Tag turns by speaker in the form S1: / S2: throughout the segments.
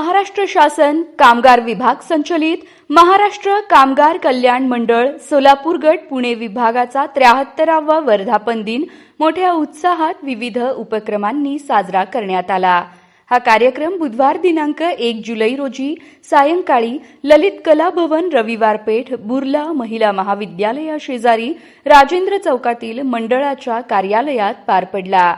S1: महाराष्ट्र शासन कामगार विभाग संचलित महाराष्ट्र कामगार कल्याण मंडळ सोलापूर गट पुणे विभागाचा 73वा वर्धापन दिन मोठ्या उत्साहात विविध उपक्रमांनी साजरा करण्यात आला। हा कार्यक्रम बुधवार दिनांक 1 जुलै रोजी सायंकाळी ललित कला भवन रविवार पेठ बुर्ला महिला महाविद्यालया शेजारी राजेंद्र चौकातील मंडळाच्या कार्यालयात पार पडला।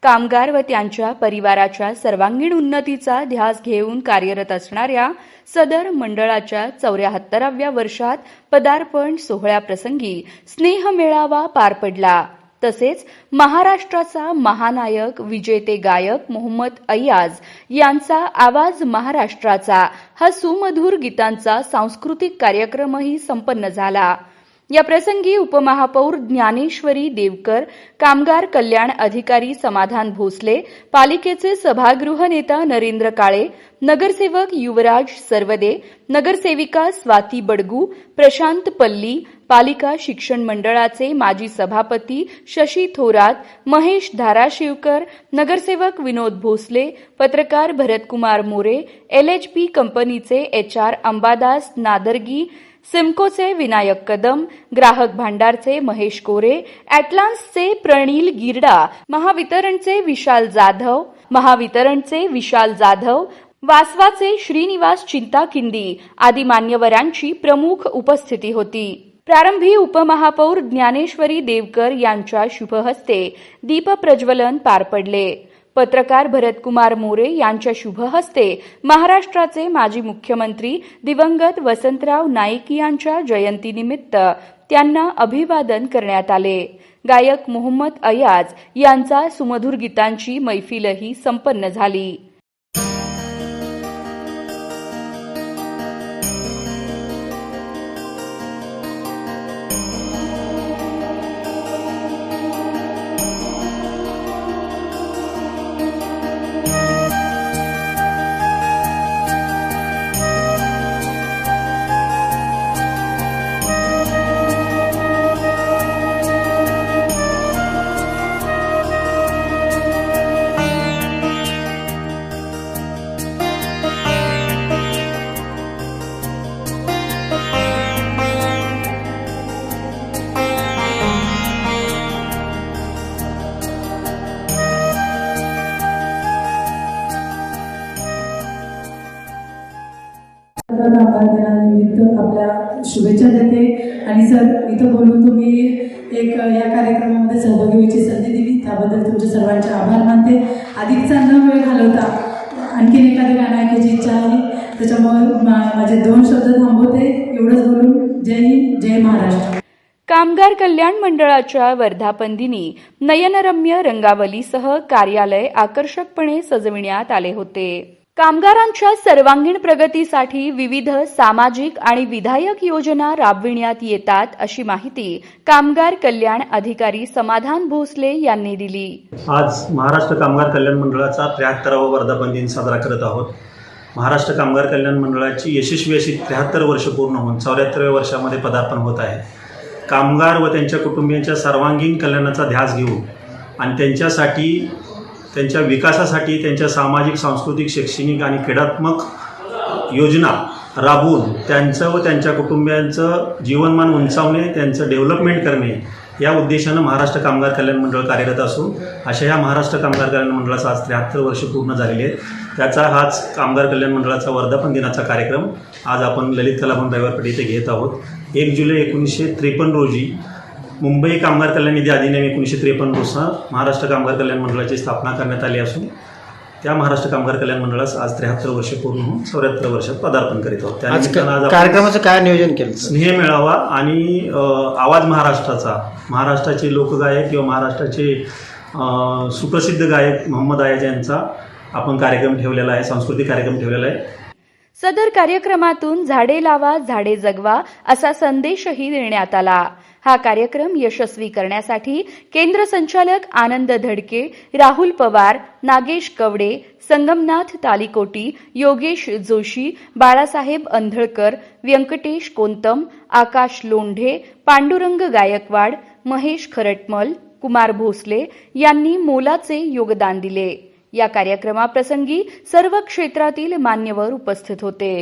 S1: कामगार व त्यांच्या परिवाराच्या सर्वांगीण उन्नतीचा ध्यास घेऊन कार्यरत असणाऱ्या सदर मंडळाच्या 74व्या वर्षात पदार्पण सोहळ्याप्रसंगी स्नेह मेळावा पार पडला। तसेच महाराष्ट्राचा महानायक विजेते गायक मोहम्मद अय्याज यांचा आवाज महाराष्ट्राचा हा सुमधुर गीतांचा सांस्कृतिक कार्यक्रमही संपन्न झाला। या प्रसंगी उपमहापौर ज्ञानेश्वरी देवकर, कामगार कल्याण अधिकारी समाधान भोसले, पालिकेचे सभागृह नेता नरेंद्र काळे, नगरसेवक युवराज सरवदे, नगरसेविका स्वाती बडगू, प्रशांत पल्ली, पालिका शिक्षण मंडळाचे माजी सभापती शशी थोरात, महेश धाराशिवकर, नगरसेवक विनोद भोसले, पत्रकार भरतकुमार मोरे, LHP कंपनीचे HR अंबादास नादरगी, सिमकोचे विनायक कदम, ग्राहक भांडारचे महेश कोरे, ॲटलान्सचे प्रणील गिरडा, महावितरणचे विशाल जाधव, वासवाचे श्रीनिवास चिंताकिंदी आदी मान्यवरांची प्रमुख उपस्थिती होती। प्रारंभी उपमहापौर ज्ञानेश्वरी देवकर यांच्या शुभहस्ते दीपप्रज्वलन पार पडले। पत्रकार भरतकुमार मोरे यांच्या शुभ हस्ते महाराष्ट्राचे माजी मुख्यमंत्री दिवंगत वसंतराव नाईक यांच्या जयंतीनिमित्त त्यांना अभिवादन करण्यात आले। गायक मोहम्मद अय्याज यांचा सुमधुर गीतांची मैफिलही संपन्न झाली।
S2: कामगार दिनानिमित्त आपल्या शुभेच्छा देते आणि सर इथं बोलून तुम्ही या कार्यक्रमामध्ये सहभागी व्हायची संधी दिली त्याबद्दल तुमचे सर्वांचे आभार मानते। अधिकचा न वेळ घालवता आणखीन एखादं गाणं ऐकायची इच्छा आहे, त्याच्यामुळे माझे 2 शब्द थांबवते। एवढंच बोलून जय हिंद, जय महाराष्ट्र।
S1: कामगार कल्याण मंडळाच्या वर्धापन दिनी नयनरम्य रंगावलीसह कार्यालय आकर्षकपणे सजविण्यात आले होते। कामगारांच्या सर्वांगीण प्रगतीसाठी विविध सामाजिक आणि विधायक योजना राबविण्यात येतात अशी माहिती कामगार कल्याण अधिकारी समाधान भोसले यांनी दिली।
S3: आज महाराष्ट्र कामगार कल्याण मंडळाचा 73वा वर्धापन दिन साजरा करत आहोत। महाराष्ट्र कामगार कल्याण मंडळाची यशस्वी अशी 73 वर्ष पूर्ण होऊन 74व्या वर्षामध्ये पदार्पण होत आहे। कामगार व त्यांच्या कुटुंबियांच्या सर्वांगीण कल्याणाचा ध्यास घेऊन आणि त्यांच्या विकासासाठी त्यांच्या सामाजिक, सांस्कृतिक, शैक्षणिक आणि क्रीडात्मक योजना राबवून त्यांचं व त्यांच्या कुटुंबियांचं जीवनमान उंचावणे, त्यांचं डेव्हलपमेंट करणे या उद्देशानं महाराष्ट्र कामगार कल्याण मंडळ कार्यरत असून अशा या महाराष्ट्र कामगार कल्याण मंडळाचा आज 73 वर्ष पूर्ण झालेली आहेत। त्याचा हाच कामगार कल्याण मंडळाचा वर्धापन दिनाचा कार्यक्रम आज आपण ललित कला भवन रविवार पेठ येथे घेत आहोत। 1 जुलै 1953 रोजी मुंबई कामगार कल्याण निधी अधिनियम 1953 नुसार महाराष्ट्र कामगार कल्याण मंडळाची स्थापना करण्यात आली असून त्या महाराष्ट्र कामगार कल्याण मंडळास आज 73 वर्ष पूर्ण होऊन 74 वर्षात पदार्पण करीत आहोत।
S4: आज कार्यक्रमाचं काय नियोजन केलं?
S3: स्नेह मेळावा आणि आवाज महाराष्ट्राचे लोकगायक किंवा महाराष्ट्राचे सुप्रसिद्ध गायक मोहम्मद अय्याज यांचा आपण कार्यक्रम ठेवलेला आहे, सांस्कृतिक कार्यक्रम ठेवलेला आहे।
S1: सदर कार्यक्रमातून झाडे लावा झाडे जगवा असा संदेशही देण्यात आला। हा कार्यक्रम यशस्वी करण्यासाठी केंद्र संचालक आनंद धडके, राहुल पवार, नागेश कवडे, संगमनाथ तालीकोटी, योगेश जोशी, बाळासाहेब अंधळकर, व्यंकटेश कोंतम, आकाश लोंढे, पांडुरंग गायकवाड, महेश खरटमल, कुमार भोसले यांनी मोलाचे योगदान दिले। या कार्यक्रमाप्रसंगी सर्व क्षेत्रातील मान्यवर उपस्थित होते.